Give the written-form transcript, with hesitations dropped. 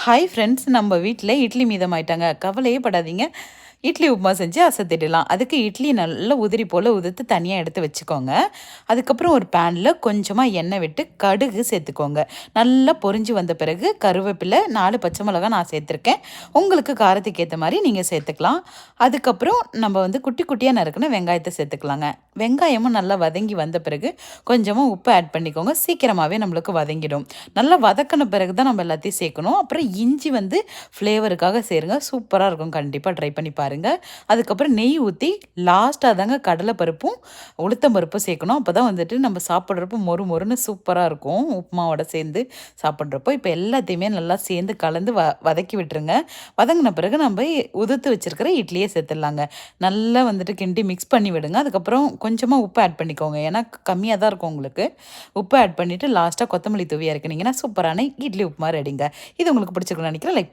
Hi friends, நம்ம வீட்டில் இட்லி மீதமாயிட்டாங்க. கவலையே படாதீங்க. இட்லி உப்புமா செஞ்சு அசத்திடலாம். அதுக்கு இட்லி நல்லா உதிரி போல் உதிர்த்து தனியாக எடுத்து வச்சுக்கோங்க. அதுக்கப்புறம் ஒரு பேனில் கொஞ்சமாக எண்ணெய் விட்டு கடுகு சேர்த்துக்கோங்க. நல்லா பொரிஞ்சு வந்த பிறகு கருவேப்பிலை, 4 பச்சை மிளகாய் நான் சேர்த்துருக்கேன். உங்களுக்கு காரத்துக்கு ஏற்ற மாதிரி நீங்கள் சேர்த்துக்கலாம். அதுக்கப்புறம் நம்ம குட்டி குட்டியாக நறுக்குன வெங்காயத்தை சேர்த்துக்கலாங்க. வெங்காயமும் நல்லா வதங்கி வந்த பிறகு கொஞ்சமாக உப்பு ஆட் பண்ணிக்கோங்க. சீக்கிரமாகவே நம்மளுக்கு வதங்கிடும். நல்லா வதக்கின பிறகு தான் நம்ம எல்லாத்தையும் சேர்க்கணும். அப்புறம் இஞ்சி ஃப்ளேவருக்காக சேருங்க. சூப்பராக இருக்கும். கண்டிப்பாக ட்ரை பண்ணி பாருங்கள். அதுக்கப்புறம் நெய் ஊற்றி லாஸ்ட்டாக தாங்க கடலை பருப்பும் உளுத்தம் பருப்பும் சேர்க்கணும். அப்போ தான் நம்ம சாப்பிட்றப்போ மொறு மொறுன்னு சூப்பராக இருக்கும். உப்புமாவோட சேர்ந்து சாப்பிட்றப்போ இப்போ எல்லாத்தையுமே நல்லா சேர்ந்து கலந்து வதக்கி விட்டுருங்க. வதங்கின பிறகு நம்ம உதுத்து வச்சுருக்கிற இட்லியே சேர்த்துடலாங்க. நல்லா கிண்டி மிக்ஸ் பண்ணி விடுங்க. அதுக்கப்புறம் கொஞ்சமாக உப்பு ஆட் பண்ணிக்கோங்க. ஏன்னா கம்மியாக தான் இருக்கும் உங்களுக்கு. உப்பு ஆட் பண்ணிவிட்டு லாஸ்ட்டாக கொத்தமல்லி தூவி இறக்குனீங்கன்னா சூப்பரான இட்லி உப்புமா ரெடிங்க. இது உங்களுக்கு பிடிச்சிருக்குன்னு நினைக்கிறேன். லைக்